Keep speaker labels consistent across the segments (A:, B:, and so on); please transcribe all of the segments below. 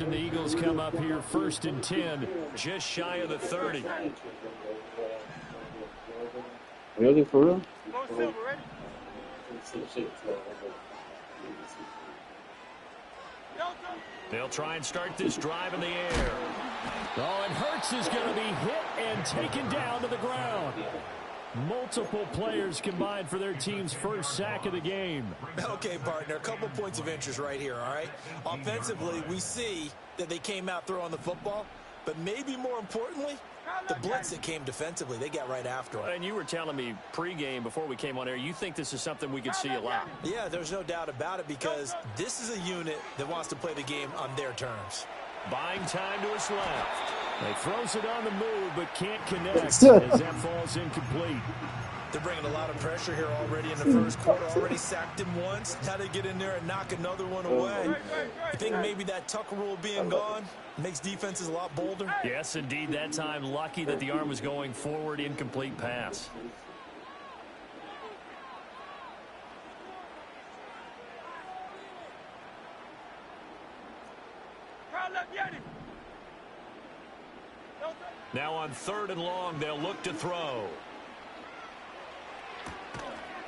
A: And the Eagles come up here 1st and 10, just shy of the 30.
B: Really, for real?
A: They'll try and start this drive in the air. Oh, and Hurts is going to be hit and taken down to the ground. Multiple players combined for their team's first sack of the game.
C: Okay, partner, a couple points of interest right here, all right? Offensively, we see that they came out throwing the football, but maybe more importantly, the blitz that came defensively, they got right after it.
A: And you were telling me pregame before we came on air, you think this is something we could see a lot.
C: Yeah, there's no doubt about it because this is a unit that wants to play the game on their terms.
A: Buying time to his left. They throws it on the move, but can't connect as that falls incomplete.
C: They're bringing a lot of pressure here already in the first quarter. Already sacked him once. How to get in there and knock another one away. I think maybe that Tucker rule being gone makes defenses a lot bolder.
A: Yes, indeed. That time, lucky that the arm was going forward. Incomplete pass. Now on 3rd and long, they'll look to throw.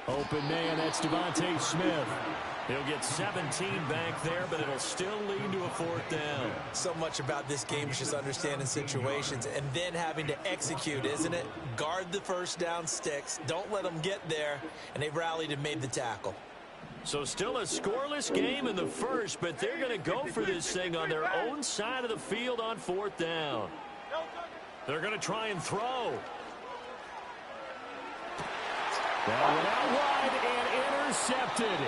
A: Open man, that's Devontae Smith. He'll get 17 back there, but it'll still lead to a 4th down.
C: So much about this game is just understanding situations and then having to execute, isn't it? Guard the first down sticks. Don't let them get there, and they've rallied and made the tackle.
A: So still a scoreless game in the first, but they're going to go for this thing on their own side of the field on 4th down. They're going to try and throw. That went out wide and intercepted.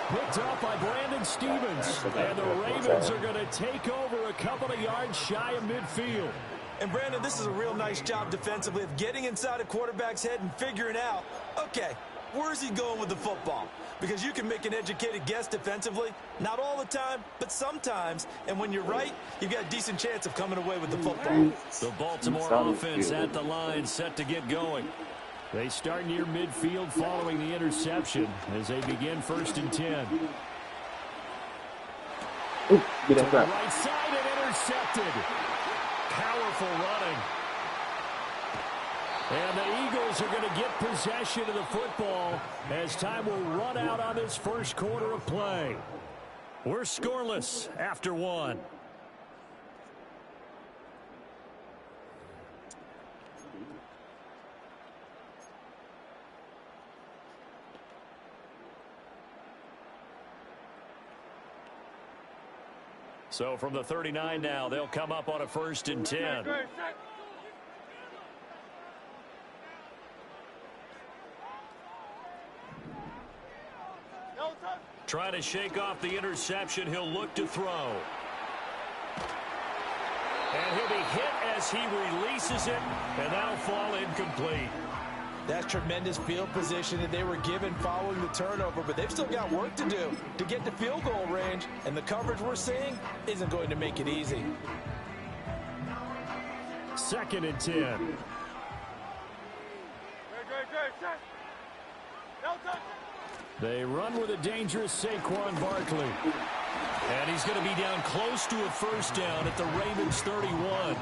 A: Picked up by Brandon Stevens. And the Ravens are going to take over a couple of yards shy of midfield.
C: And, Brandon, this is a real nice job defensively of getting inside a quarterback's head and figuring out, okay, where's he going with the football? Because you can make an educated guess defensively. Not all the time, but sometimes. And when you're right, you've got a decent chance of coming away with the football.
A: The Baltimore offense at the line set to get going. They start near midfield following the interception as they begin 1st and 10.
B: Ooh, get
A: to
B: that
A: the
B: back.
A: right side and intercepted. Powerful running. And the Eagles are going to get possession of the football as time will run out on this first quarter of play. We're scoreless after 1. So from the 39 now, they'll come up on a 1st and 10. Trying to shake off the interception. He'll look to throw. And he'll be hit as he releases it, and that'll fall incomplete.
C: That's tremendous field position that they were given following the turnover, but they've still got work to do to get to field goal range, and the coverage we're seeing isn't going to make it easy.
A: 2nd and 10. They run with a dangerous Saquon Barkley. And he's going to be down close to a 1st down at the Ravens 31.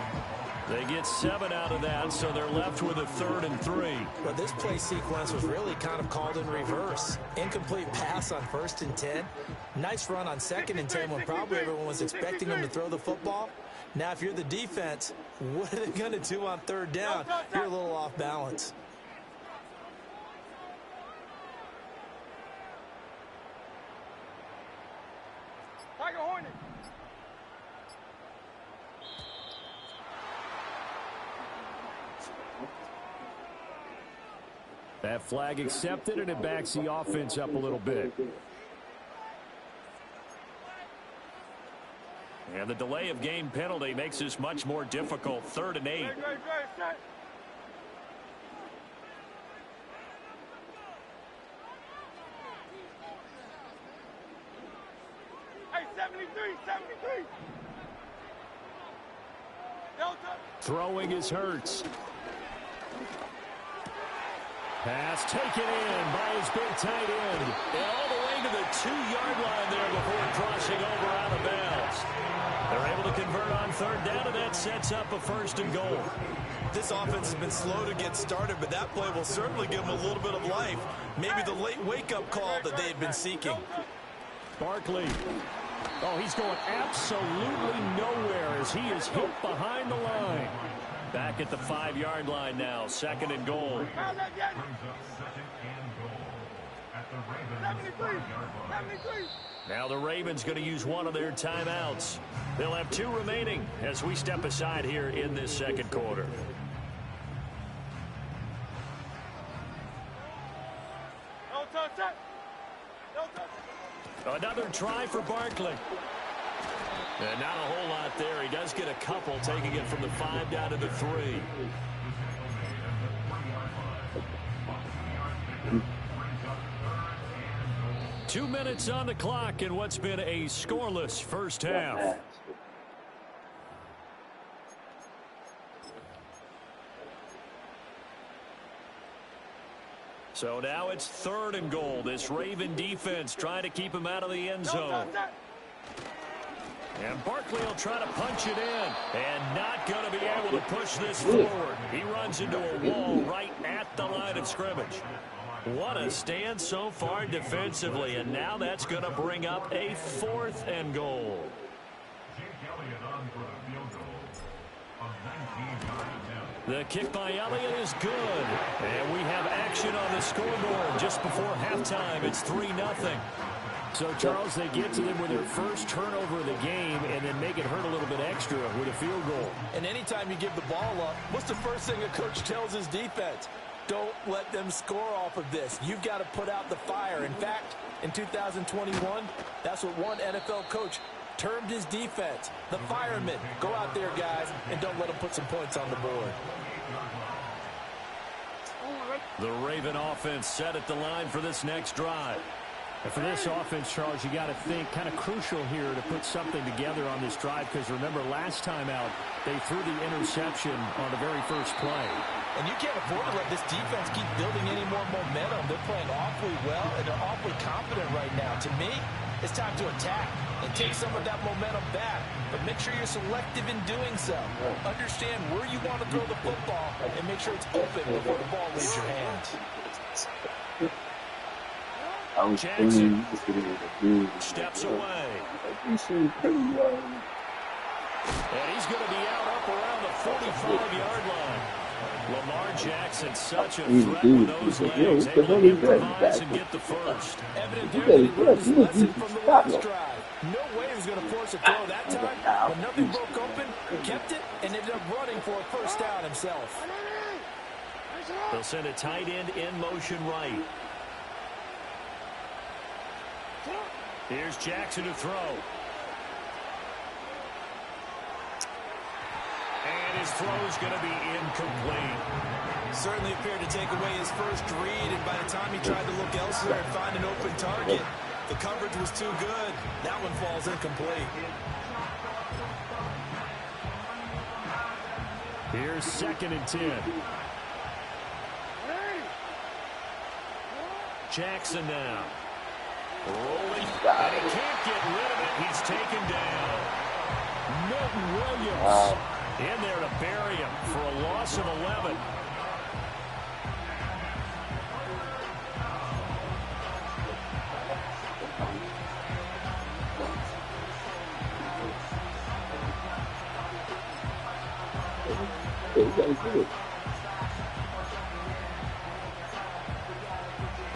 A: They get 7 out of that, so they're left with a 3rd and 3.
C: But this play sequence was really kind of called in reverse. Incomplete pass on 1st and 10. Nice run on 2nd and 10 when probably everyone was expecting him to throw the football. Now, if you're the defense, what are they going to do on 3rd down? You're a little off balance.
A: That flag accepted, and it backs the offense up a little bit. And the delay of game penalty makes this much more difficult. 3rd and 8. Throwing is Hurts. Pass taken in by his big tight end. And all the way to the 2-yard line there before crossing over out of bounds. The convert on third down, and that sets up a 1st and goal.
C: This offense has been slow to get started, but that play will certainly give them a little bit of life. Maybe the late wake-up call that they had been seeking.
A: Barkley. Oh, he's going absolutely nowhere as he is hit behind the line. Back at the 5-yard line now, 2nd and goal. Now the Ravens going to use one of their timeouts. They'll have 2 remaining as we step aside here in this 2nd quarter. Another try for Barkley. And not a whole lot there. He does get a couple, taking it from the 5 down to the 3. Two minutes on the clock in what's been a scoreless first half. So now it's 3rd and goal. This Raven defense trying to keep him out of the end zone. And Barkley will try to punch it in. And not going to be able to push this forward. He runs into a wall right at the line of scrimmage. What a stand so far defensively. And now that's going to bring up a 4th and goal. The kick by Elliott is good. And we have action on the scoreboard just before halftime. It's 3-0. So, Charles, they get to them with their first turnover of the game and then make it hurt a little bit extra with a field goal.
C: And anytime you give the ball up, what's the first thing a coach tells his defense? Don't let them score off of this. You've got to put out the fire. In fact, in 2021, that's what one NFL coach termed his defense. The firemen. Go out there, guys, and don't let them put some points on the board.
A: The Raven offense set at the line for this next drive.
D: And for this offense, Charles, you got to think kind of crucial here to put something together on this drive, because remember last time out they threw the interception on the very first play.
C: And you can't afford to let this defense keep building any more momentum. They're playing awfully well, and they're awfully confident right now. To me, it's time to attack and take some of that momentum back. But make sure you're selective in doing so. Understand where you want to throw the football and make sure it's open before the ball leaves your hands.
A: Jackson steps away. And he's going to be out up around the 45-yard line. Lamar Jackson, such a threat with those legs, able to improvise and get the first.
C: Evident there that he learned his lesson from the last drive. No way he was going to force a throw that time. When nothing broke open, kept it, and ended up running for a first down himself.
A: They'll send a tight end in motion right. Here's Jackson to throw. And his throw is going to be incomplete.
C: Certainly appeared to take away his first read, and by the time he tried to look elsewhere and find an open target, the coverage was too good. That one falls incomplete.
D: Here's 2nd and 10.
A: Jackson now. Rolling, and he can't get rid of it. He's taken down. Milton Williams in there to bury him for a loss of 11.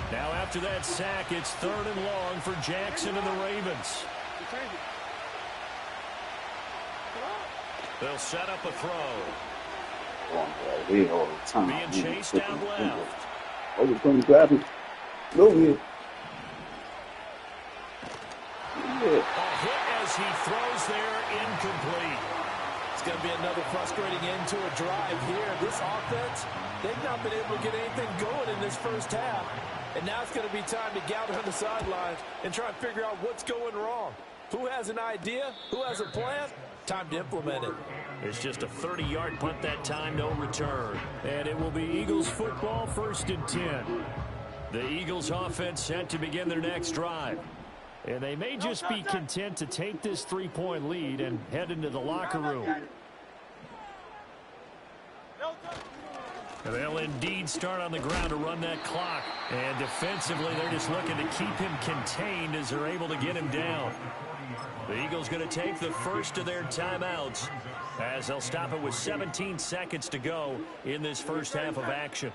A: Now after that sack, it's 3rd and long for Jackson and the Ravens. They'll set up a throw. Being chased down left.
B: I was going to grab it. Go ahead.
A: A hit as he throws there, incomplete.
C: It's going to be another frustrating end to a drive here. This offense, they've not been able to get anything going in this first half. And now it's going to be time to gather on the sidelines and try and figure out what's going wrong. Who has an idea? Who has a plan? Time to implement it.
A: It's just a 30-yard punt that time, no return.
D: And it will be Eagles football, 1st and 10.
A: The Eagles offense set to begin their next drive.
D: And they may just be content to take this 3-point lead and head into the locker room. They'll indeed start on the ground to run that clock. And defensively, they're just looking to keep him contained as they're able to get him down. The Eagles going to take the first of their timeouts as they'll stop it with 17 seconds to go in this first half of action.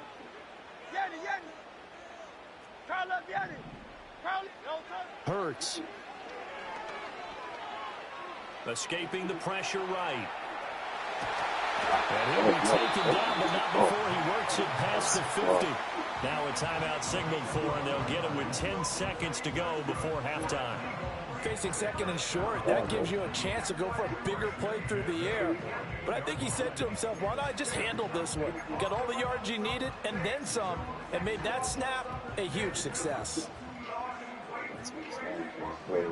D: Hurts. Escaping the pressure right. And he'll be taken down, but not before he works it past the 50. Now a timeout signaled for, and they'll get it with 10 seconds to go before halftime.
C: Facing second and short, that gives you a chance to go for a bigger play through the air. But I think he said to himself, why not just handle this one? Got all the yards you needed and then some, and made that snap a huge success.
B: Great.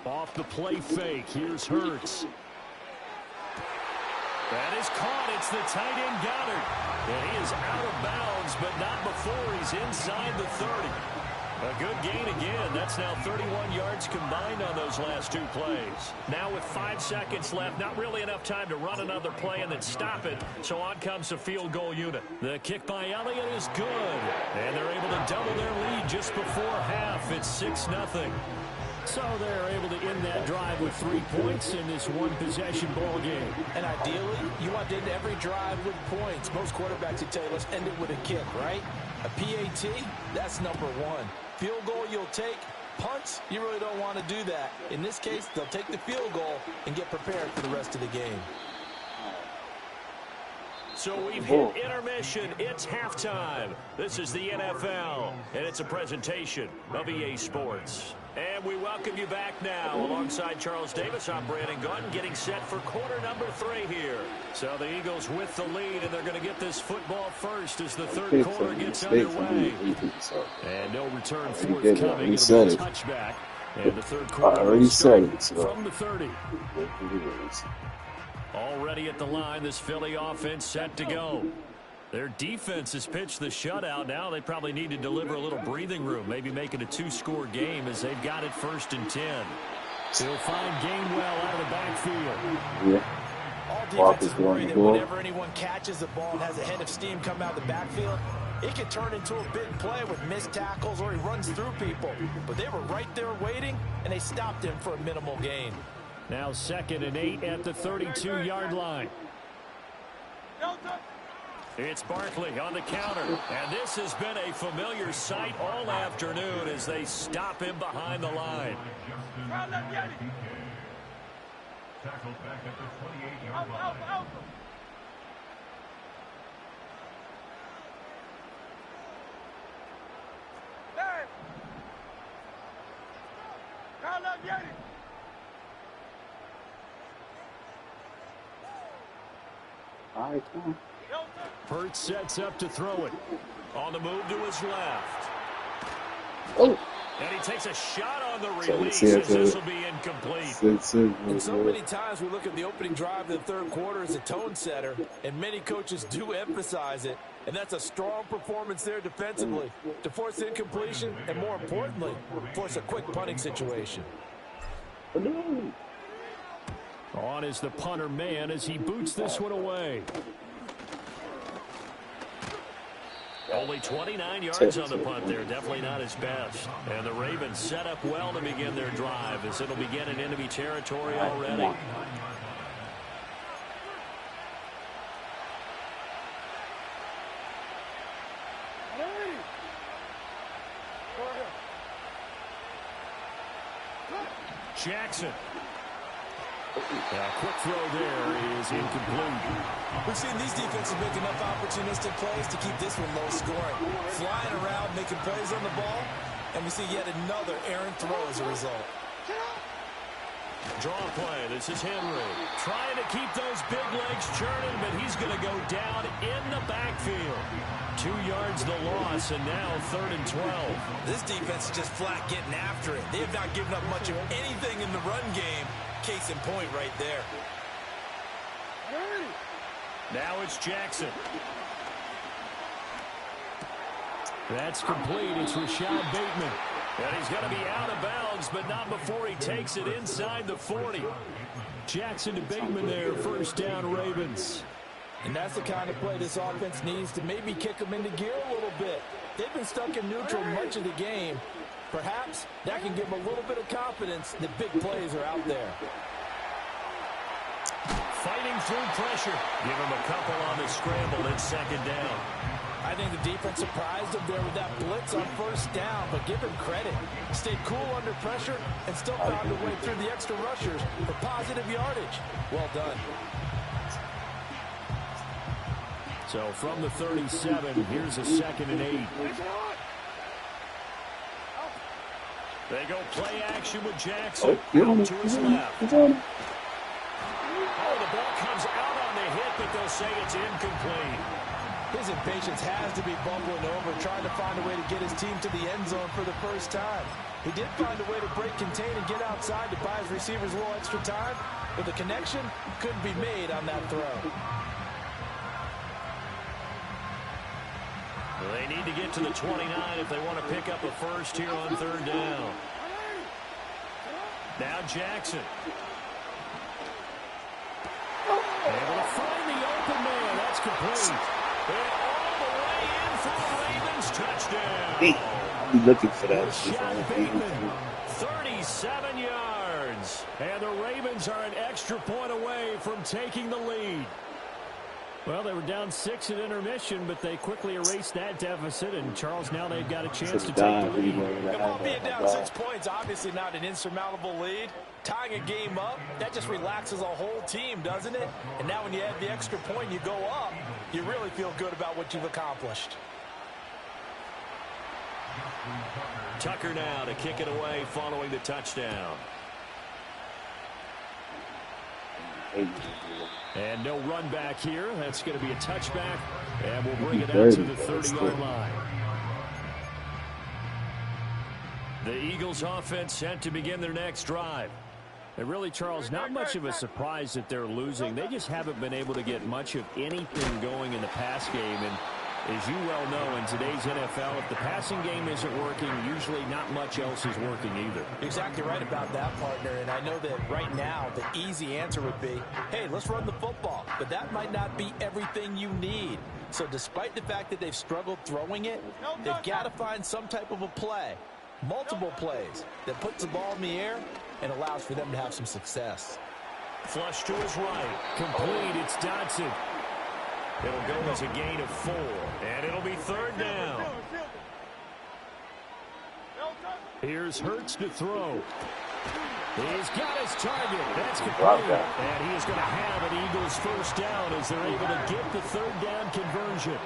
D: Off the play fake, here's Hurts. That is caught. It's the tight end Goddard. And he is out of bounds, but not before he's inside the 30. A good gain again. That's now 31 yards combined on those last two plays. Now with 5 seconds left, not really enough time to run another play and then stop it. So on comes the field goal unit. The kick by Elliott is good. And they're able to double their lead just before half. It's 6-0. So they're able to end that drive with 3 points in this one-possession ball game.
C: And ideally, you want to end every drive with points. Most quarterbacks would tell you, let's end it with a kick, right? A PAT, that's number one. Field goal you'll take. Punts, you really don't want to do that. In this case, they'll take the field goal and get prepared for the rest of the game.
A: So we've hit intermission. It's halftime. This is the NFL, and it's a presentation of EA Sports. And we welcome you back now. Alongside Charles Davis, I'm Brandon Gauton, getting set for quarter number 3 here. So the Eagles with the lead, and they're going to get this football first as the third quarter gets underway. And no return forthcoming. It'll be a touchback. And the third quarter will start from the 30. Already at the line, this Philly offense set to go. Their defense has pitched the shutout. Now they probably need to deliver a little breathing room, maybe make it a 2-score game as they've got it 1st and 10. He'll find Gainwell out of the backfield.
B: Yeah.
C: All defenses worry that whenever anyone catches the ball and has a head of steam come out of the backfield, it can turn into a big play with missed tackles or he runs through people. But they were right there waiting, and they stopped him for a minimal gain.
D: Now 2nd and 8 at the 32-yard line. It's Barkley on the counter, and this has been a familiar sight all afternoon as they stop him behind the line.
E: Tackled back at the 28-yard line.
B: All right, come on.
D: Hurts sets up to throw it.
A: On the move to his left.
B: Oh.
A: And he takes a shot on the release as this will be incomplete.
C: And so many times we look at the opening drive of the third quarter as a tone setter, and many coaches do emphasize it. And that's a strong performance there defensively to force incompletion and, more importantly, force a quick punting situation.
D: On is the punter man as he boots this one away.
A: Only 29 yards on the punt there. Definitely not his best. And the Ravens set up well to begin their drive as it'll begin in enemy territory already. Jackson.
D: A quick throw there is incomplete.
C: We've seen these defenses make enough opportunistic plays to keep this one low scoring. Flying around, making plays on the ball, and we see yet another errant throw as a result.
A: Draw play. This is Henry. Trying to keep those big legs churning, but he's going to go down in the backfield. 2 yards the loss, and now 3rd and 12.
C: This defense is just flat getting after it. They have not given up much of anything in the run game. Case in point right there.
A: Now it's Jackson. That's complete. It's Rashad Bateman. And he's going to be out of bounds, but not before he takes it inside the 40. Jackson to Bateman there, first down Ravens.
C: And that's the kind of play this offense needs to maybe kick them into gear a little bit. They've been stuck in neutral much of the game. Perhaps that can give them a little bit of confidence that big plays are out there.
A: Fighting through pressure. Give him a couple on the scramble. It's second down.
C: I think the defense surprised him there with that blitz on first down, but give him credit. Stayed cool under pressure and still found a way through the extra rushers for positive yardage. Well done.
A: So from the 37, here's a 2nd and 8. They go play action with Jackson. Out to his left. Oh, the ball comes out on the hit, but they'll say it's incomplete.
C: His impatience has to be bubbling over, trying to find a way to get his team to the end zone for the first time. He did find a way to break contain and get outside to buy his receivers a little extra time, but the connection couldn't be made on that throw.
A: Well, they need to get to the 29 if they want to pick up a first here on third down. Now Jackson. Able to find the open man. That's complete. And all the way in for the Ravens. Touchdown.
B: I'll be looking for that.
A: Rashad Bateman, 37 yards. And the Ravens are an extra point away from taking the lead. Well, they were down 6 at intermission, but they quickly erased that deficit. And, Charles, now they've got a chance to take the lead.
C: Come on, being down 6 points, obviously not an insurmountable lead. Tying a game up, that just relaxes a whole team, doesn't it? And now when you add the extra point, you go up, you really feel good about what you've accomplished.
A: Tucker now to kick it away following the touchdown. And no run back here. That's going to be a touchback. And we'll bring it out to the 30-yard line. The Eagles offense set to begin their next drive. And really, Charles, not much of a surprise that they're losing. They just haven't been able to get much of anything going in the pass game. And as you well know, in today's NFL, if the passing game isn't working, usually not much else is working either.
C: Exactly right about that, partner. And I know that right now the easy answer would be, hey, let's run the football. But that might not be everything you need. So despite the fact that they've struggled throwing it, they've got to find some type of a play, multiple plays, that puts the ball in the air and allows for them to have some success.
A: Flush to his right. Complete. It's Dotson. It'll go as a gain of 4, and it'll be third down. Here's Hurts to throw. He's got his target. That's complete. And he is going to have an Eagles first down as they're able to get the third down conversion.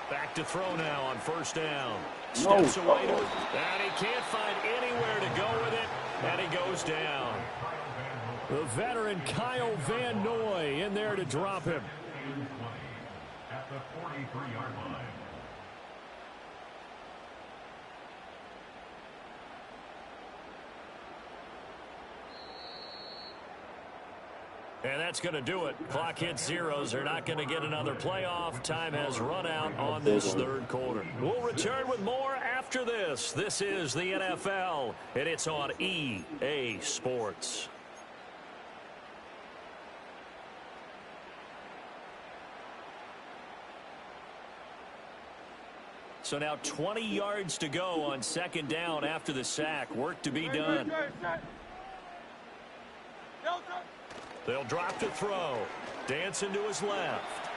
A: Back to throw now on first down. Steps away to it, and he can't find anywhere to go with it, and he goes down. The veteran Kyle Van Noy in there to drop him.
E: At the 43-yard line.
A: And that's going to do it. Clock hits zeros. They're not going to get another playoff. Time has run out on this third quarter. We'll return with more after this. This is the NFL, and it's on EA Sports. So now 20 yards to go on second down after the sack. Work to be done. They'll drop to throw. Dancing to his left.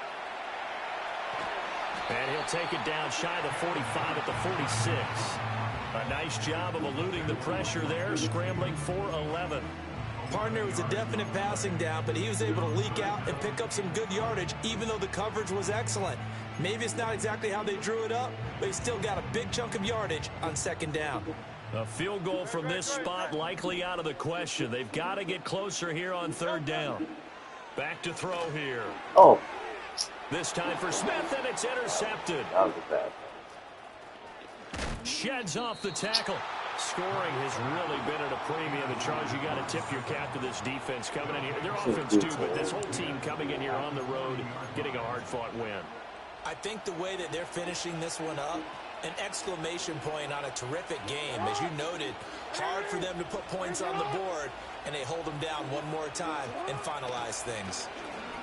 A: And he'll take it down shy of the 45 at the 46. A nice job of eluding the pressure there, scrambling for 11.
C: Partner, was a definite passing down, but he was able to leak out and pick up some good yardage, even though the coverage was excellent. Maybe it's not exactly how they drew it up, but he still got a big chunk of yardage on second down.
A: A field goal from this spot likely out of the question. They've got to get closer here on third down. Back to throw here.
B: Oh.
A: This time for Smith, and it's intercepted.
B: That was bad.
A: Sheds off the tackle. Scoring has really been at a premium. And, Charles, you got to tip your cap to this defense coming in here. Their offense, too, but this whole team coming in here on the road, getting a hard-fought win.
C: I think the way that they're finishing this one up, an exclamation point on a terrific game. As you noted, hard for them to put points on the board, and they hold them down one more time and finalize things.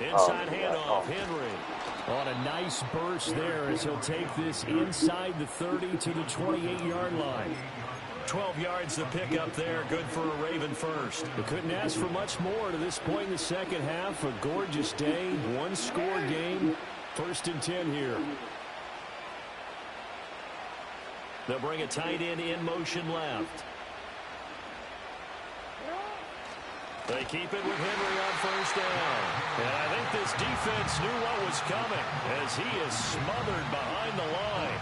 A: Inside handoff, Henry. On a nice burst there as he'll take this inside the 30 to the 28-yard line.
D: 12 yards to pick up there. Good for a Raven first.
A: They couldn't ask for much more to this point in the second half. A gorgeous day, one-score game. 1st and 10 here.
D: They'll bring a tight end in motion left. They keep it with Henry on 1st down. And I think this defense knew what was coming as he is smothered behind the line.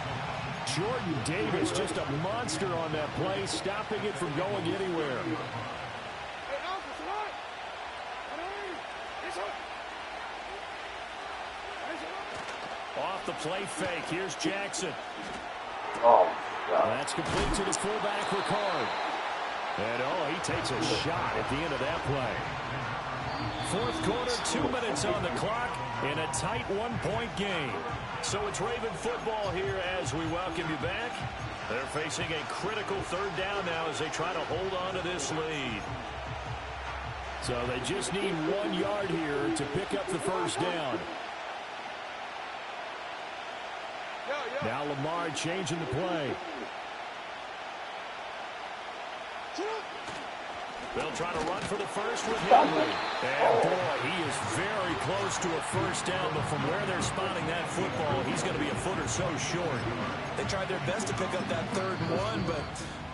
A: Jordan Davis, just a monster on that play, stopping it from going anywhere.
D: Off the play fake. Here's Jackson.
B: Oh, God.
A: That's complete to the fullback, Ricard. And, he takes a shot at the end of that play.
D: 4th quarter, 2 minutes on the clock in a tight one-point game. So it's Raven football here as we welcome you back. They're facing a critical 3rd down now as they try to hold on to this lead.
A: So they just need 1 yard here to pick up the 1st down. Now Lamar changing the play.
D: They'll try to run for the first with Henry. And, boy, he is very close to a 1st down, but from where they're spotting that football, he's going to be a foot or so short.
C: They tried their best to pick up that 3rd and 1, but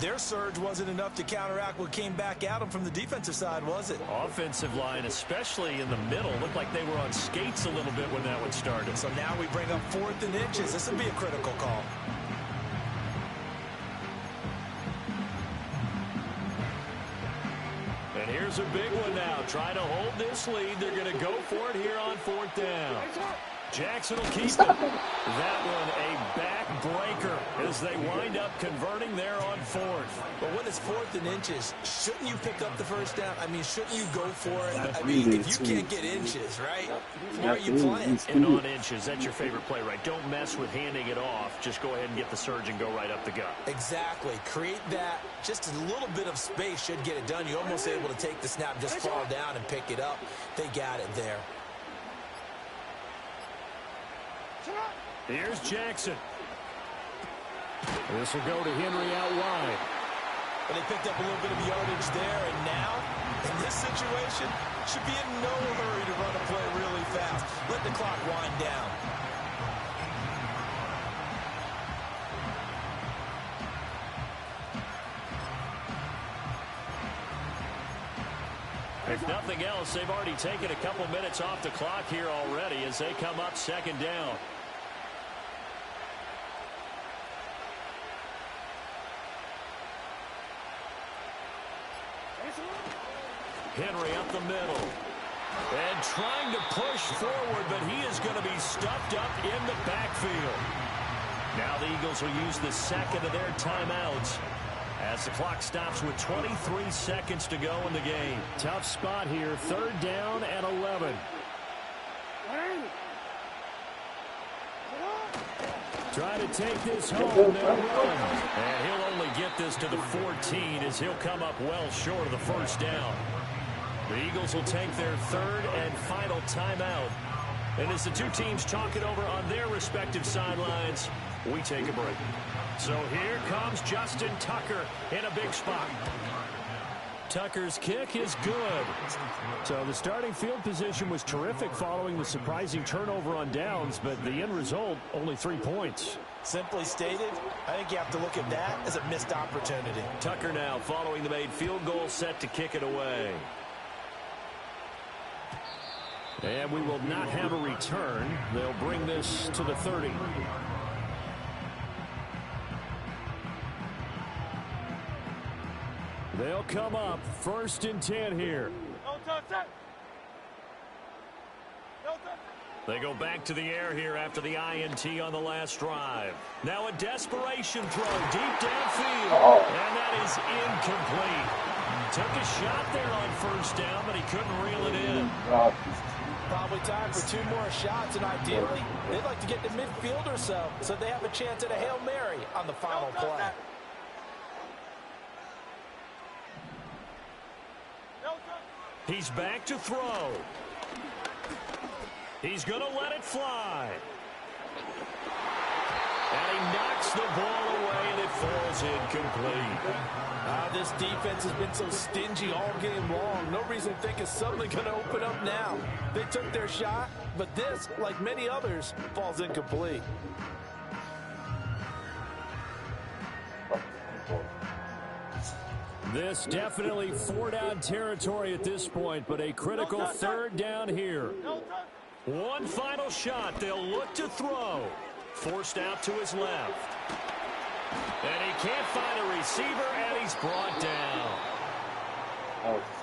C: their surge wasn't enough to counteract what came back at them from the defensive side, was it?
D: Offensive line, especially in the middle, looked like they were on skates a little bit when that one started.
C: So now we bring up 4th and inches. This would be a critical call.
D: And here's a big one now. Try to hold this lead. They're going to go for it here on 4th down. Jackson will keep it. That one a backbreaker as they wind up converting there on 4th.
C: But when it's 4th and inches, shouldn't you pick up the 1st down? I mean, shouldn't you go for it? I mean, if you can't get inches, right? Why are you playing?
D: And on inches, that's your favorite play, right? Don't mess with handing it off. Just go ahead and get the surge and go right up the gut.
C: Exactly. Create that. Just a little bit of space should get it done. You're almost able to take the snap, just fall down and pick it up. They got it there.
D: Here's Jackson.
A: This will go to Henry out wide.
C: But they picked up a little bit of yardage there, and now, in this situation, should be in no hurry to run a play really fast. Let the clock wind down.
D: If nothing else, they've already taken a couple minutes off the clock here already as they come up 2nd down. Henry up the middle. And trying to push forward, but he is going to be stuffed up in the backfield. Now the Eagles will use the 2nd of their timeouts as the clock stops with 23 seconds to go in the game.
A: Tough spot here. 3rd down and 11. Try to take this home. They'll run.
D: And he'll only get this to the 14 as he'll come up well short of the 1st down. The Eagles will take their 3rd and final timeout. And as the two teams talk it over on their respective sidelines, we take a break. So here comes Justin Tucker in a big spot.
A: Tucker's kick is good. So the starting field position was terrific following the surprising turnover on downs, but the end result, only 3 points.
C: Simply stated, I think you have to look at that as a missed opportunity.
D: Tucker now following the made field goal, set to kick it away.
A: And we will not have a return. They'll bring this to the 30. They'll come up 1st and 10 here.
D: They go back to the air here after the INT on the last drive. Now a desperation throw deep downfield. And that is incomplete.
A: Took a shot there on first down, but he couldn't reel it in.
C: Probably time for 2 more shots, and ideally, they'd like to get to midfield or so they have a chance at a Hail Mary on the final play.
A: He's back to throw. He's going to let it fly. And he knocks the ball away, and it falls incomplete.
C: This defense has been so stingy all game long. No reason to think it's suddenly going to open up now. They took their shot, but this, like many others, falls incomplete.
A: This definitely 4-down territory at this point, but a critical 3rd down here. One final shot. They'll look to throw. Forced out to his left. And he can't find a receiver, and he's brought down.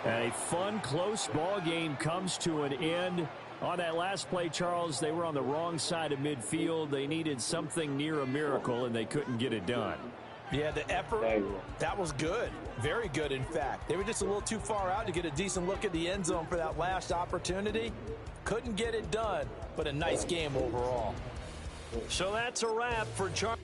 A: And a fun, close ball game comes to an end. On that last play, Charles, they were on the wrong side of midfield. They needed something near a miracle, and they couldn't get it done.
C: Yeah, the effort, that was good. Very good, in fact. They were just a little too far out to get a decent look at the end zone for that last opportunity. Couldn't get it done, but a nice game overall.
A: So that's a wrap for Charles.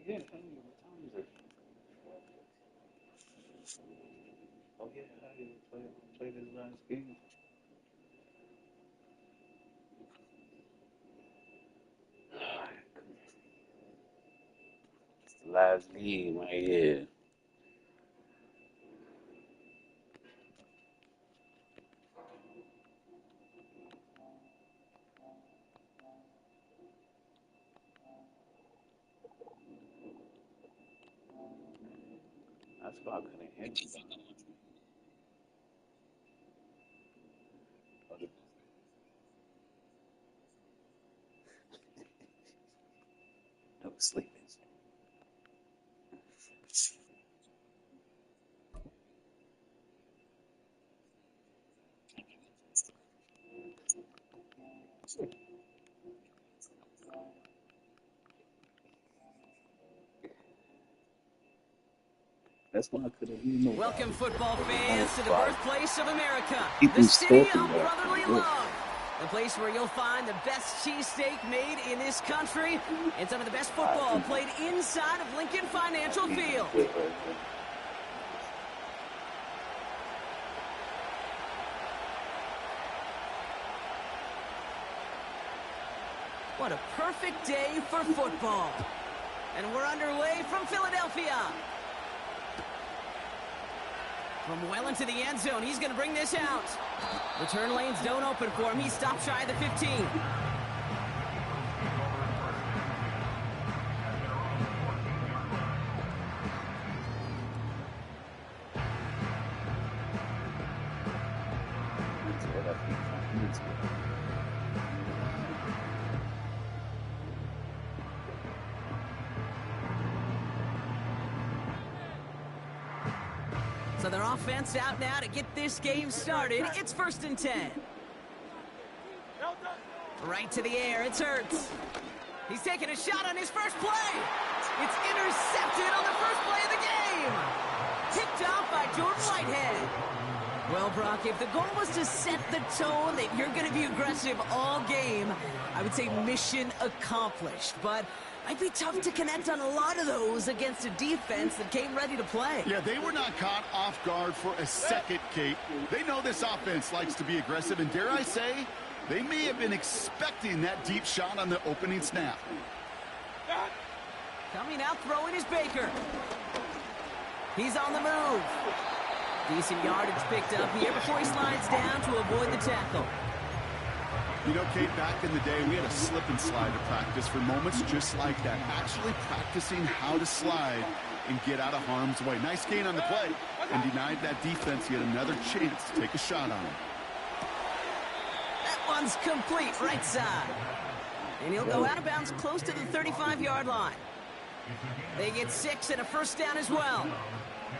B: Yeah, tell me, what time is it? Oh yeah, I didn't play this last game. It's the last game right here. That's why I couldn't hit you. No sleeping. That's why I couldn't.
F: Welcome, football fans, to the birthplace of America,
B: Keep
F: the
B: them
F: city of
B: smoking, man.
F: brotherly
B: Yeah.
F: love. The place where you'll find the best cheesesteak made in this country and some of the best football played inside of Lincoln Financial Field. What a perfect day for football. And we're underway from Philadelphia. From well into the end zone, he's going to bring this out. Return lanes don't open for him. He stopped shy of the 15. So their offense out now to get this game started. It's 1st and 10. Right to the air, it's Hurts. He's taking a shot on his first play. It's intercepted on the first play of the game. Picked off by Jordan Whitehead. Well, Brock, if the goal was to set the tone that you're going to be aggressive all game, I would say mission accomplished. But might be tough to connect on a lot of those against a defense that came ready to play.
G: Yeah, they were not caught off guard for a second, Kate. They know this offense likes to be aggressive, and dare I say, they may have been expecting that deep shot on the opening snap.
F: Coming out throwing is Baker. He's on the move. Decent yardage picked up here before he slides down to avoid the tackle.
G: You know, Kate, back in the day, we had a slip and slide to practice for moments just like that. Actually practicing how to slide and get out of harm's way. Nice gain on the play, and denied that defense yet another chance to take a shot on him.
F: That one's complete right side. And he'll go out of bounds close to the 35-yard line. They get 6 and a first down as well.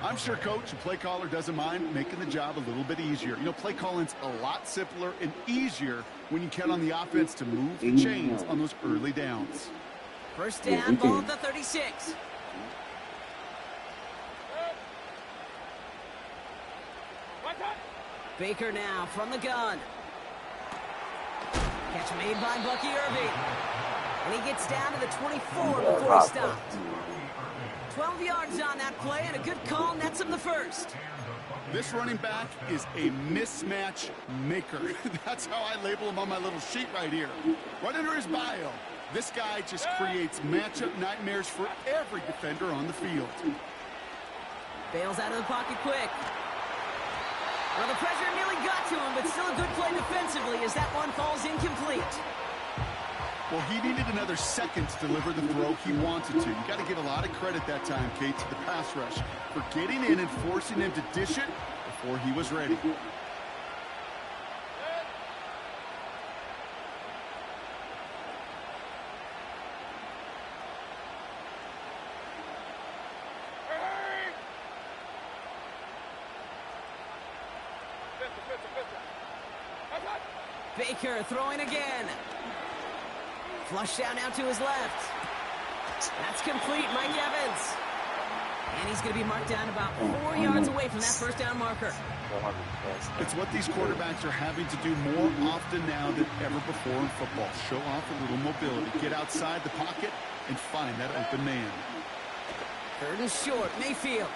G: I'm sure coach and play caller doesn't mind making the job a little bit easier. You know, play calling's a lot simpler and easier when you count on the offense to move the chains on those early downs.
F: First down, ball at the 36. Baker now from the gun. Catch made by Bucky Irving. And he gets down to the 24 before he stopped. 12 yards on that play, and a good call nets him the first.
G: This running back is a mismatch maker. That's how I label him on my little sheet right here. Right under his bio, this guy just creates matchup nightmares for every defender on the field.
F: Bails out of the pocket quick. Well, the pressure nearly got to him, but still a good play defensively as that one falls incomplete.
G: Well, he needed another second to deliver the throw he wanted to. You got to give a lot of credit that time, Kate, to the pass rush for getting in and forcing him to dish it before he was ready.
F: Baker throwing again. Flush down now to his left. That's complete, Mike Evans. And he's going to be marked down about 4 yards away from that first down marker.
G: It's what these quarterbacks are having to do more often now than ever before in football. Show off a little mobility. Get outside the pocket and find that open man.
F: Third and short, Mayfield.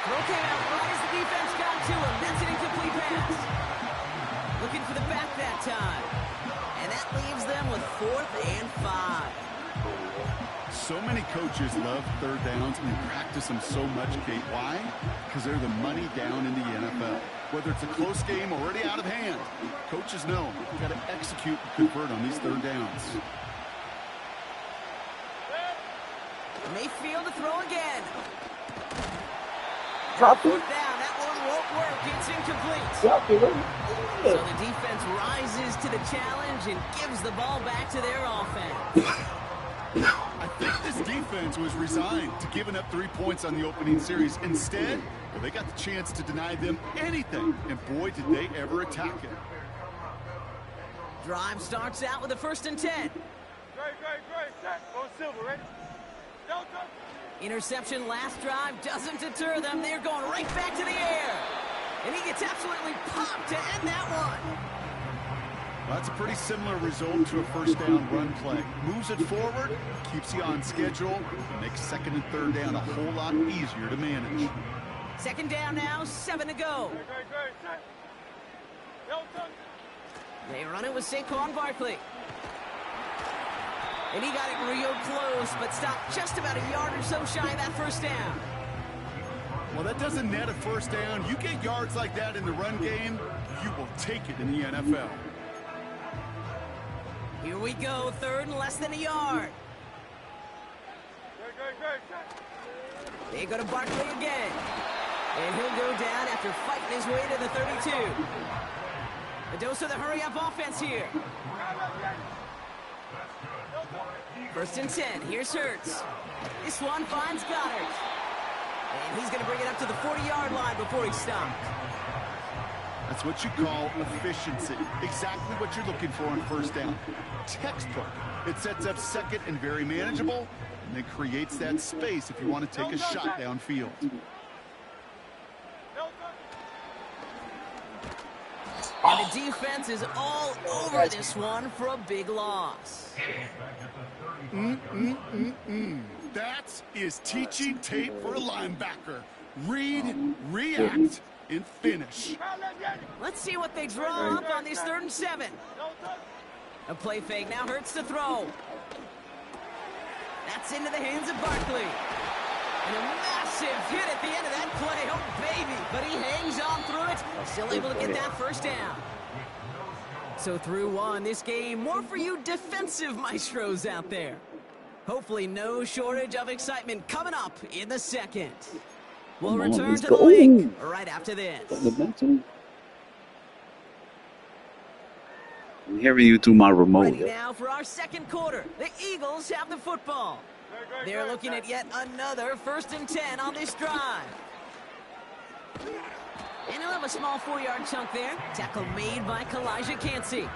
F: Throw came out right as the defense got to him. That's an incomplete pass. Looking for the back that time. And that leaves them with 4th and 5.
G: So many coaches love third downs and practice them so much, Kate. Why? Because they're the money down in the NFL. Whether it's a close game already out of hand, coaches know you've got to execute and convert on these third downs.
F: Mayfield to throw again.
B: Drop it.
F: Down. That one won't work. It's incomplete.
B: Drop it.
F: So the defense rises to the challenge and gives the ball back to their offense.
G: I think this defense was resigned to giving up 3 points on the opening series. Instead, well, they got the chance to deny them anything, and boy, did they ever attack it.
F: Drive starts out with a 1st and 10.
H: Great. Set. Go Silver, ready? Go.
F: Interception last drive doesn't deter them. They're going right back to the air. And he gets absolutely popped to end that one.
G: Well, that's a pretty similar result to a first down run play. Moves it forward, keeps you on schedule, and makes 2nd and 3rd down a whole lot easier to manage.
F: 2nd down now, 7 to go.
H: Great. Set.
F: They run it with Saquon Barkley. And he got it real close, but stopped just about a yard or so shy of that first down.
G: Well, that doesn't net a first down. You get yards like that in the run game, you will take it in the NFL.
F: Here we go, 3rd and less than a yard.
H: Great. Set.
F: They go to Barkley again. And he'll go down after fighting his way to the 32. A dose of the hurry-up offense here. 1st and 10. Here's Hurts. This one finds Goddard. And he's going to bring it up to the 40-yard line before he stopped.
G: That's what you call efficiency. Exactly what you're looking for on first down. Textbook. It sets up 2nd and very manageable, and then creates that space if you want to take a shot downfield.
F: And the defense is all over this one for a big loss.
G: That is teaching tape for a linebacker. Read, react, and finish.
F: Let's see what they draw up on this 3rd and 7. A play fake now Hurts to throw. That's into the hands of Barkley. And a massive hit at the end of that play. Oh, big maybe, but he hangs on through it. Still able to get that first down. So through one, this game, more for you defensive maestros out there. Hopefully no shortage of excitement coming up in the second. We'll return to the link right after this.
I: I'm hearing you through my remote.
F: Ready now for our second quarter. The Eagles have the football. They're looking at yet another 1st and 10 on this drive. And he'll have a small 4-yard chunk there. Tackle made by Kalijah Cansey.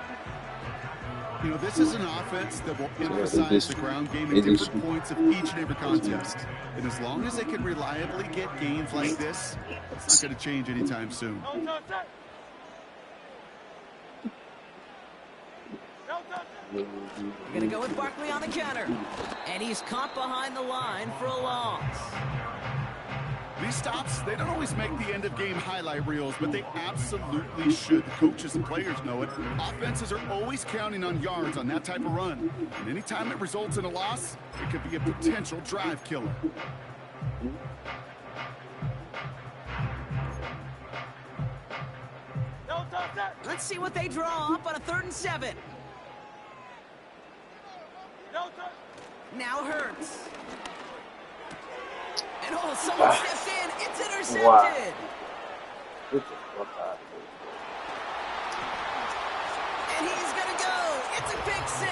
G: You know, this is an offense that will emphasize the ground game at different points of each and every contest. And as long as they can reliably get gains like this, it's not going to change anytime soon.
F: We're going to go with Barkley on the counter. And he's caught behind the line for a loss.
G: These stops, they don't always make the end-of-game highlight reels, but they absolutely should. The coaches and players know it. Offenses are always counting on yards on that type of run. And anytime it results in a loss, it could be a potential drive killer.
F: Let's see what they draw up on a 3rd and 7. Now Hurts. And oh, someone steps in. It's intercepted.
B: Wow.
F: And he's going to go. It's a pick 6.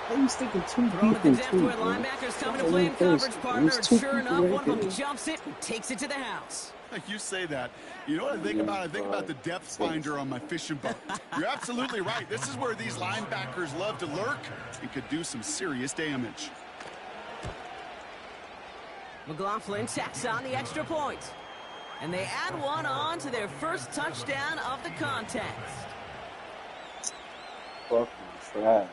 B: I was thinking two
F: Throw to the
B: people
F: depth
B: too.
F: where linebackers coming to play in coverage, partner. And sure enough, one of them jumps it and takes it to the house.
G: You say that. You know what I think about? I think about the depth finder on my fishing boat. You're absolutely right. This is where these linebackers love to lurk and could do some serious damage.
F: McLaughlin tacks on the extra point. And they add one on to their first touchdown of the contest.
B: Fucking trash.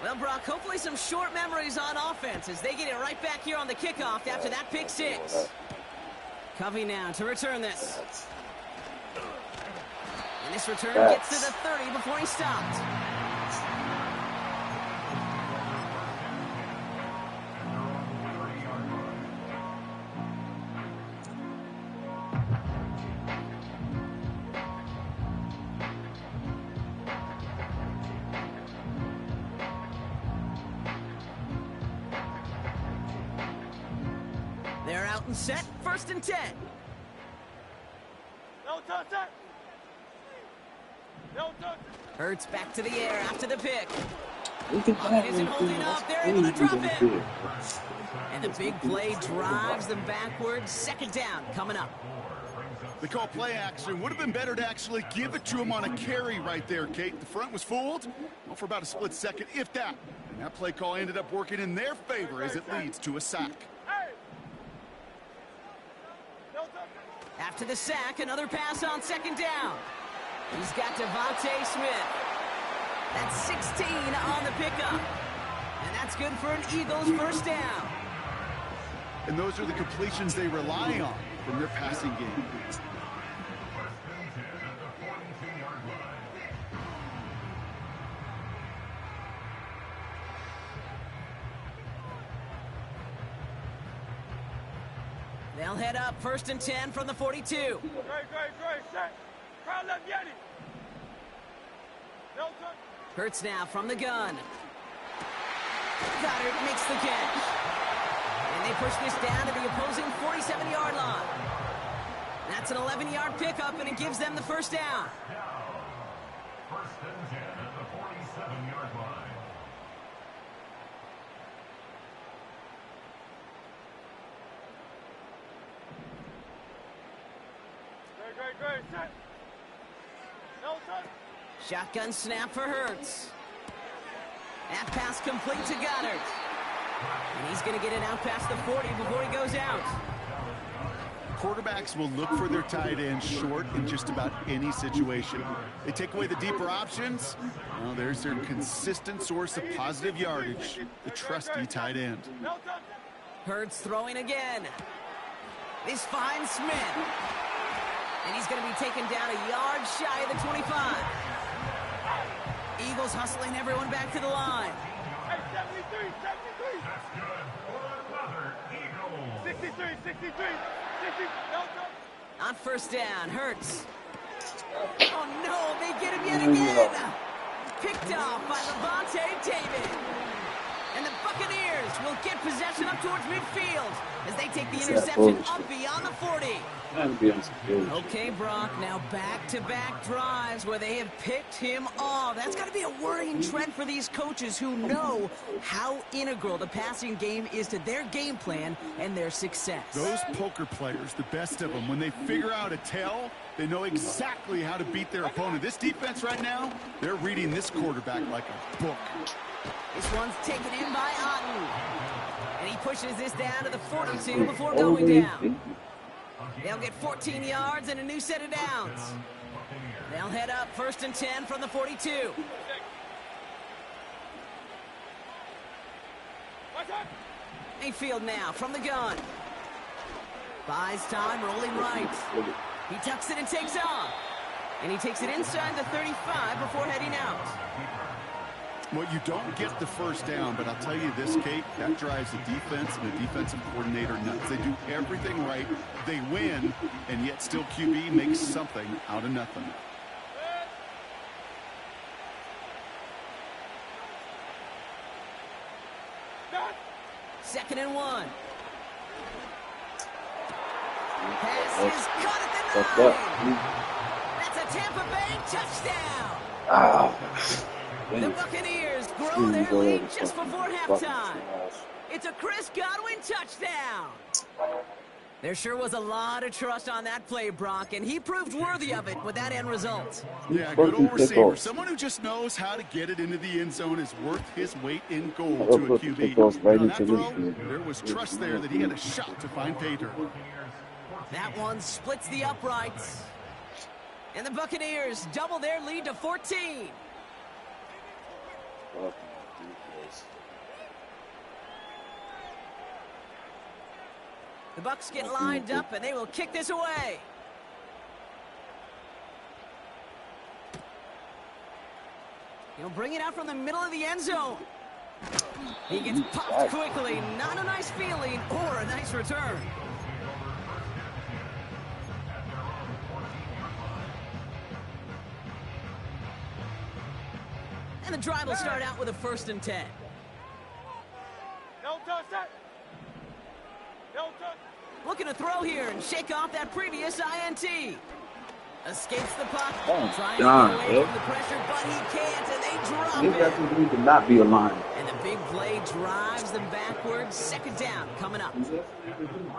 F: Well, Brock, hopefully some short memories on offense as they get it right back here on the kickoff after that pick 6. Covey now to return this. And this return gets to the 30 before he stopped. They're out and set, 1st and 10. Hurts back to the air after the pick. Isn't holding up. They're able to drop him. And the big play drives them backwards. 2nd down coming up.
G: They call play action. Would have been better to actually give it to him on a carry right there, Kate. The front was fooled, well, for about a split second, if that. And that play call ended up working in their favor as it leads to a sack.
F: After the sack, another pass on 2nd down. He's got Devontae Smith. That's 16 on the pickup. And that's good for an Eagles 1st down.
G: And those are the completions they rely on from their passing game.
F: They'll head up 1st and 10 from the 42.
H: Great, set. Crowd left Yeti.
F: Hurts now from the gun. Goddard makes the catch. And they push this down to the opposing 47-yard line. That's an 11-yard pickup, and it gives them the 1st down.
E: Now, 1st and 10 at the 47-yard line.
H: Great, set. No touch.
F: Shotgun snap for Hurts. That pass complete to Goddard. And he's going to get it out past the 40 before he goes out.
G: Quarterbacks will look for their tight end short in just about any situation. They take away the deeper options. Well, there's their consistent source of positive yardage, the trusty tight end.
F: Hurts throwing again. This finds Smith. And he's going to be taken down a yard shy of the 25. Eagles hustling everyone back to the line.
H: Hey, 73, 73.
E: That's good for another Eagle.
H: 63, 63, 60. No, no.
F: On first down, Hurts. Oh, no, they get him yet again. Picked off by Levante David. And the Buccaneers will get possession up towards midfield as they take the interception up beyond the 40. Okay, Brock, now back-to-back drives where they have picked him off. That's got to be a worrying trend for these coaches who know how integral the passing game is to their game plan and their success.
G: Those poker players, the best of them, when they figure out a tell, they know exactly how to beat their opponent. This defense right now, they're reading this quarterback like a book.
F: This one's taken in by Otten. And he pushes this down to the 42 before going down. They'll get 14 yards and a new set of downs. They'll head up 1st and 10 from the 42. Mayfield now from the gun. Buys time, rolling right. He tucks it and takes off. And he takes it inside the 35 before heading out.
G: Well, you don't get the first down, but I'll tell you this, Kate, that drives the defense and the defensive coordinator nuts. They do everything right, they win, and yet still QB makes something out of nothing.
F: Second and 1. Pass is caught at the 9. That's a Tampa Bay touchdown. The Buccaneers grow their lead just before halftime. It's a Chris Godwin touchdown. There sure was a lot of trust on that play, Brock, and he proved worthy of it with that end result.
G: Yeah, good old receiver. Someone who just knows how to get it into the end zone is worth his weight in gold to a QB. On that throw, there was trust there that he had a shot to find pay dirt.
F: That one splits the uprights. And the Buccaneers double their lead to 14. The Bucs get lined up, and they will kick this away. He'll bring it out from the middle of the end zone. He gets popped quickly. Not a nice feeling or a nice return. And the drive will start out with a 1st and 10.
H: No touch that. No touch.
F: Looking to throw here and shake off that previous INT. Escapes the puck. Trying to get away from the pressure, but he can't, and they drop it.
B: Need to not be aligned.
F: And the big play drives them backwards. 2nd down coming up.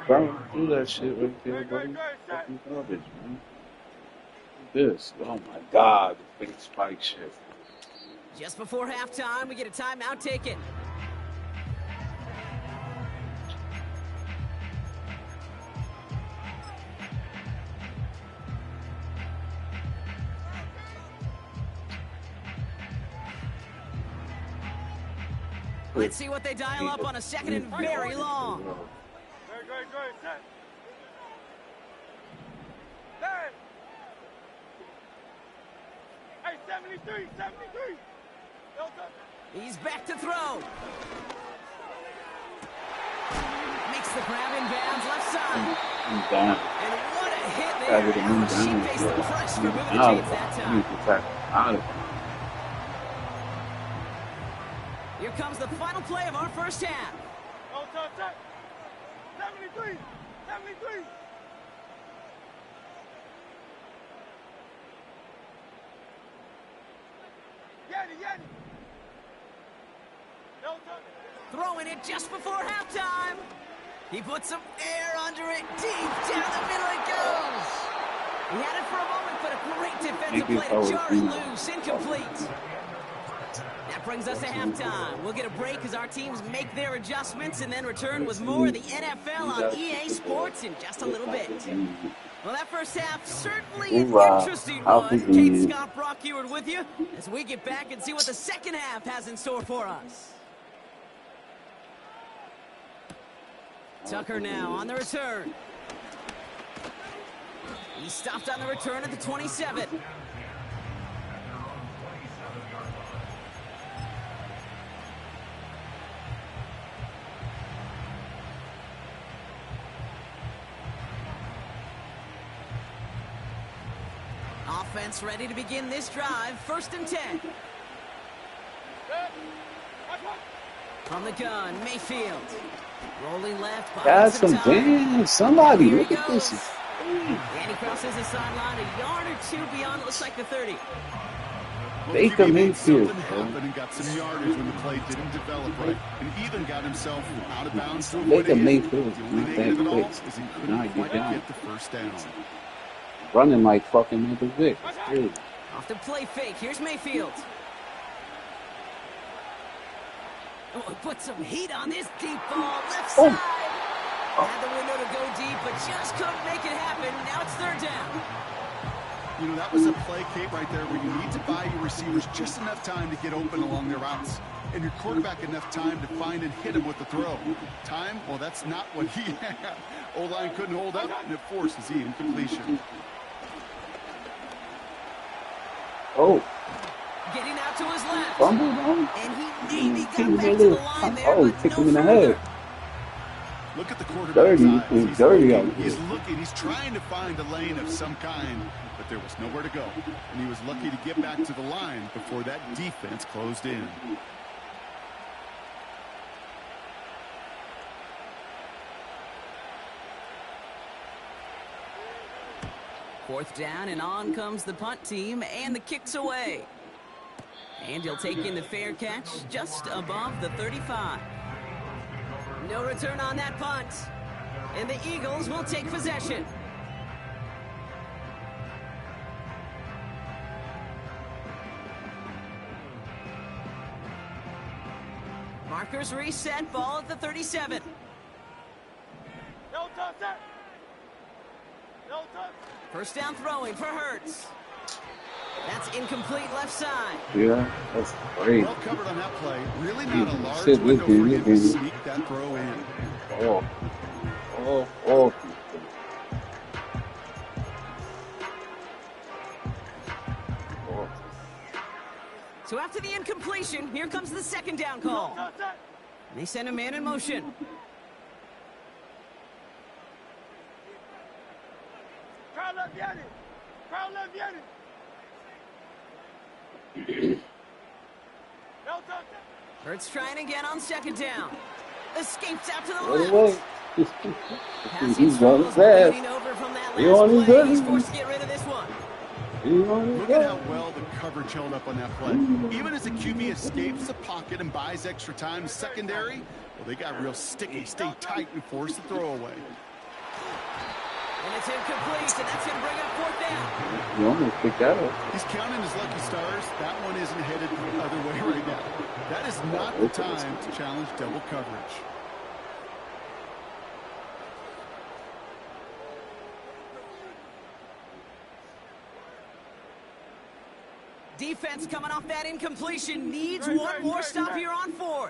B: Don't do that shit right there, buddy. Fucking garbage, man. This. Oh my God, the big spike shit.
F: Just before halftime, we get a timeout taken. Let's see what they dial up on a 2nd and very long.
H: Great, set. Hey! Hey, 73, 73. No touch.
F: He's back to throw. Makes the grab in bounds left side. And what a hit there. She faced the press for moving the chains that time. Here comes the final play of our first half.
H: No touch that. 73, 73. Yeti. No touch.
F: Throwing it just before halftime. He puts some air under it. Deep down the middle it goes. He had it for a moment, but a great defensive play to jar it loose. Incomplete. That brings us to halftime. We'll get a break as our teams make their adjustments and then return with more of the NFL on EA Sports in just a little bit. Well, that first half certainly an interesting one. Kate, Scott, Brock Ewart with you as we get back and see what the second half has in store for us. Tucker now on the return. He stopped on the return at the 27. Offense ready to begin this drive. 1st and 10. From the gun, Mayfield. Rolling left.
B: Got some damn. Somebody
F: Here
B: look
F: he
B: at
F: goes.
B: this.
F: And he crosses the sideline a yard or two beyond. It looks like the 30.
B: Baker
G: QB made
B: Mayfield,
G: something
B: bro.
G: happen and got some yardage when the play didn't develop right, and even got himself out of bounds to avoid
B: Baker
G: a hit.
B: Mayfield is
G: The only
B: not
G: negative
B: that
G: of it all
B: quick.
G: is he
B: Now
G: couldn't
B: you
G: quite
B: down.
G: get the first down.
B: Running like fucking Michael Vick. It's crazy.
F: Off the play fake. Here's Mayfield. Oh, put some heat on this deep ball. Left side. Had the window to go deep, but just couldn't make it happen. Now it's 3rd down.
G: You know, that was a play, Kate, right there, where you need to buy your receivers just enough time to get open along their routes, and your quarterback enough time to find and hit him with the throw. Time? Well, that's not what he had. O-line couldn't hold up, and it forces the incompletion.
B: Oh,
F: Getting out to his left.
B: fumble, bro.
F: And he maybe
B: Kick
F: got
B: him
F: back
B: in
F: to
B: the
F: the line there,
B: oh,
F: but
B: kick
F: no
B: him in the
F: further.
B: head.
G: Look at the quarterback's
B: Dirty.
G: eyes.
B: He's
G: He's
B: dirty
G: looking,
B: out
G: he's
B: there.
G: looking, he's trying to find a lane of some kind, but there was nowhere to go. And he was lucky to get back to the line before that defense closed in.
F: Fourth down, and on comes the punt team, and the kick's away. And he'll take in the fair catch just above the 35. No return on that punt. And the Eagles will take possession. Markers reset, ball at the 37.
H: No touch that. No touch.
F: First down throwing for Hurts. That's incomplete left side.
B: Yeah, that's great.
G: Well covered on that play. Really not a large
B: Shit,
G: window for
B: this
G: him to
B: game.
G: sneak that throw in.
B: Oh, oh, oh.
F: So after the incompletion, here comes the 2nd down call.
H: Touch that.
F: They send a man in motion.
H: Crowd left Yanni. Crowd left Yanni. No touch that.
F: Hurts trying again on 2nd down. Escapes out to the
B: Right
F: left.
B: away.
F: Passing
B: He's on
F: struggles
B: his ass.
F: bleeding over from that
B: He on
F: last
B: his
F: play. He's
B: ass.
F: forced to get rid of this one.
G: Look at how well the coverage held up on that play. Even as the QB escapes the pocket and buys extra time secondary, well, they got real sticky. Stay tight and force the throw away.
F: And it's incomplete, and that's going to bring up 4th down.
B: You almost picked that up.
G: He's counting his lucky stars. That one isn't headed the other way right now. That is not the time to challenge double coverage.
F: Defense coming off that incompletion needs one more stop here on 4th.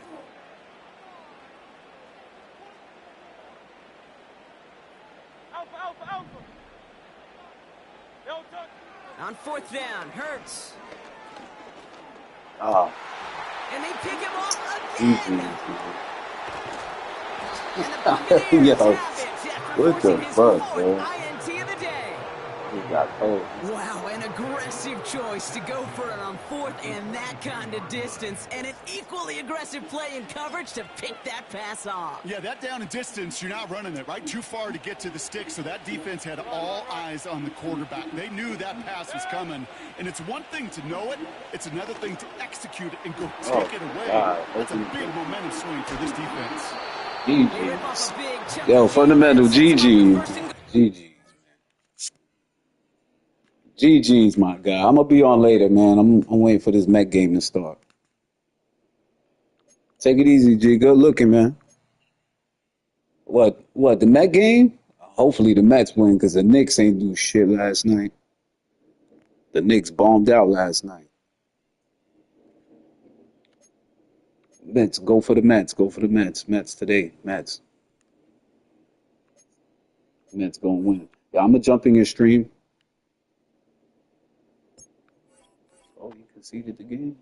H: Alpha, alpha, alpha. No touch.
F: On 4th down, Hurts.
B: Oh,
F: And they pick him off
B: easy.
F: again. And the Buccaneers
B: Yo,
F: have it after
B: what the
F: forcing his
B: fuck,
F: 4th
B: bro?
F: INT of the day.
B: He got cold.
F: Wow, an aggressive choice to go for it on 4th and that kind of distance, and an equally aggressive play in coverage to pick that pass off.
G: Yeah, that down and distance, you're not running it, right? Too far to get to the stick, so that defense had all eyes on the quarterback. They knew that pass was coming, and it's one thing to know it, it's another thing to execute it and go take it away.
B: God.
G: That's a big momentum swing for this defense.
F: They rip off
B: GG.
F: a big chunk
B: Yo,
F: of
B: fundamental
F: defense.
B: GG.
F: First and goal.
B: GG's, man. GG's, my guy. I'm gonna be on later, man. I'm waiting for this Met game to start. Take it easy, G. Good looking, man. What? The Met game? Hopefully the Mets win because the Knicks ain't do shit last night. The Knicks bombed out last night. Mets, go for the Mets. Go for the Mets. Mets today. Mets. Mets gonna win. Yeah, I'm gonna jump in your stream. Oh, you conceded the game?